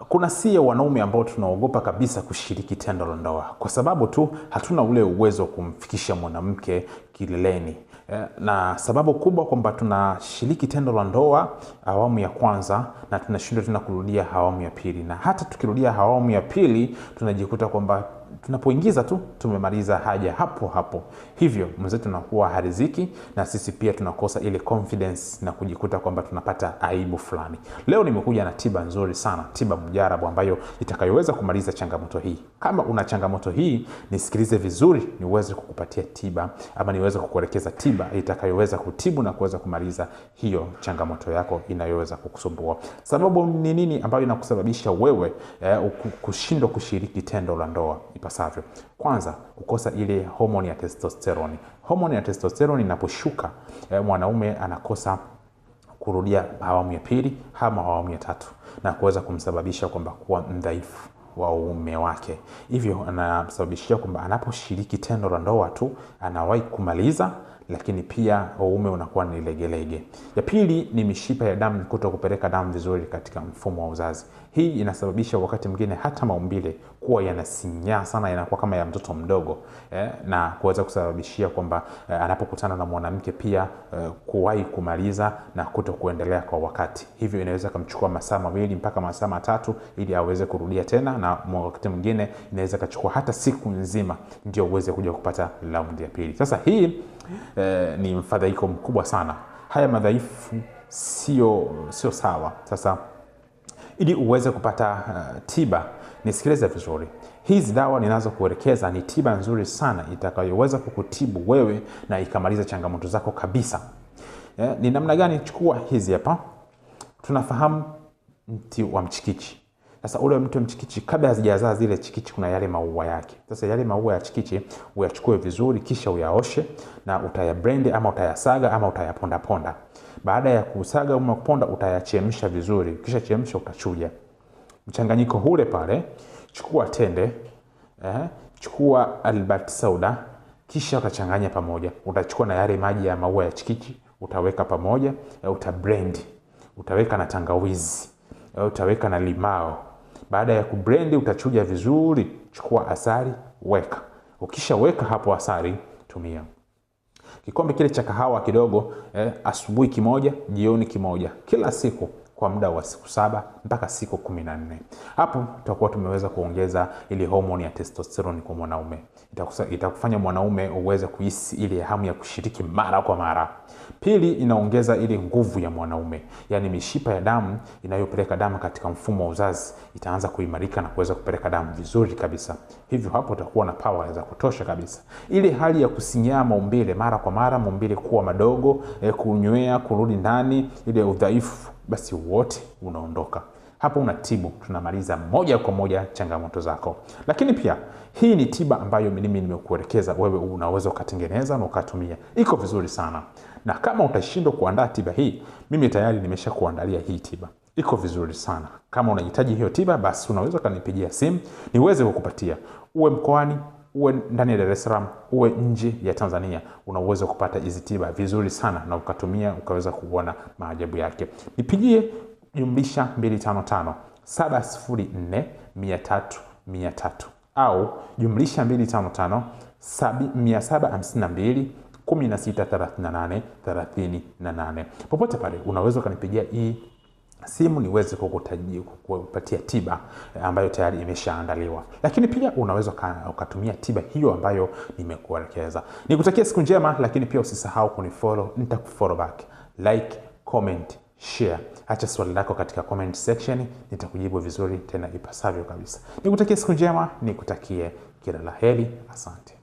Kuna sie wanaume ambao tunaogopa kabisa kushiriki tendo la ndoa kwa sababu tu hatuna ule uwezo kumfikisha mwanamke kileleni. Na sababu kubwa kwamba tunashiriki tendo la ndoa awamu ya kwanza na tunashindwa tena kurudia awamu ya pili, na hata tukirudia awamu ya pili tunajikuta kwamba tunapoingiza tu tumemaliza haja hapo hapo. Hivyo mwenzetu anakuwa hariziki na sisi pia tunakosa ile confidence na kujikuta kwamba tunapata aibu fulani. Leo nimekuja na tiba nzuri sana, tiba mujarabu ambayo itakayoweza kumaliza changamoto hii. Kama una changamoto hii, nisikilize vizuri niweze kukupatia tiba ama niweze kukuelekeza tiba itakayoweza kutibu na kuweza kumaliza hiyo changamoto yako inayoweza kukusumbua. Sababu ni nini ambayo inakusababisha wewe kushindwa kushiriki tendo la ndoa ipasavyo? Kwanza, kukosa ile homoni ya testosterone. Homoni ya testosterone inaposhuka, mwanaume anakosa kurudia awamu ya pili ama awamu ya tatu na kuweza kumsababisha kwamba kuwa mdhaifu wa uume wake. Hivyo anasababishia kwamba anaposhiriki tendo la ndoa tu anawahi kumaliza, lakini pia uume unakuwa ni legelege. Ya pili ni mishipa ya damu kutokupeleka damu vizuri katika mfumo wa uzazi. Hii inasababisha wakati mwingine hata maumbile kuwa yanasinyaa sana, yanakuwa kama ya mtoto mdogo, na kuweza kusababishia kwamba anapokutana na mwanamke pia kuwahi kumaliza na kutokuendelea kwa wakati. Hivyo inaweza kumchukua masaa 2 mpaka masaa 3 ili aweze kurudia tena, na wakati mwingine inaweza kuchukua hata siku nzima ndio uweze kuja kupata raundi ya pili. Sasa hii ni mfadhaiko mkubwa sana. Haya madhaifu sio sawa. Sasa ili uweze kupata tiba, nisikilize vizuri. Hizi dawa ninazokuelekeza ni tiba nzuri sana itakayoweza kukutibu wewe na ikamaliza changamoto zako kabisa. Ni namna gani? Chukua hizi hapa. Tunafahamu mti wa mchikichi. Sasa ule mti wa mchikichi, kabla hazijazaa zile chikichi, kuna yale maua yake. Sasa yale maua ya chikichi uyachukue vizuri, kisha uyaoshe na utayablend ama utayasaga ama utayaponda ponda. Baada ya kusaga au kuponda, utayachemsha vizuri. Kisha chemsha, utachuja mchanganyiko ule pale. Chukua tende, chukua albert sauda, kisha utachanganya pamoja. Utachukua na yale maji ya maua ya chikichi, utaweka pamoja, utablend. Utaweka na tangawizi, utaweka na limao. Baada ya kublend, utachuja vizuri. Chukua asali, weka. Ukishaweka hapo asali, tumia kikombe kile cha kahawa kidogo, asubuhi kimoja, jioni kimoja, kila siku kwa muda wa siku 7 mpaka siku 14. Hapo tutakuwa tumeweza kuongeza ile homoni ya testosterone kwa mwanaume. Itakufanya mwanaume uweze kuhisi ile hamu ya kushiriki mara kwa mara. Pili, inaongeza ile nguvu ya mwanaume. Yaani mishipa ya damu inayopeleka damu katika mfumo wa uzazi itaanza kuimarika na kuweza kupeleka damu vizuri kabisa. Hivyo hapo utakuwa na power za kutosha kabisa. Ile hali ya kusinyaa maumbile mara kwa mara, maumbile kuwa madogo, kunywea, kurudi ndani, ile udhaifu, basi wote unaondoka. Hapo unatibu, tunamaliza moja kwa moja changamoto zako. Lakini pia hii ni tiba ambayo mimi nimekuelekeza wewe unaweza ukatengeneza na ukatumia. Iko vizuri sana. Na kama utashindwa kuandaa tiba hii, mimi tayari nimesha kuandalia hii tiba. Iko vizuri sana. Kama unahitaji hiyo tiba, basi unaweza kanipigia simu niweze kukupatia. Uwe mkoani, uwe ndani ya Dar es Salaam, uwe nje ya Tanzania, unaweza kupata hizi tiba vizuri sana na ukatumia ukaweza kuona maajabu yake. Nipigie +255 704 300 au +255 752 1638 38. Popote pale unaweza kanipigia hii simu niweze kukupatia tiba ambayo tayari imeshaandaliwa. Lakini pia unaweza ukatumia tiba hiyo ambayo nimekuelekeza. Nikutakia siku njema, lakini pia usisahau kunifollow, nitakufollow back. Like, comment, share. Acha swali lako katika comment section, nitakujibu vizuri tena ipasavyo kabisa. Nikutakia siku njema, nikutakie kila la heri. Asante.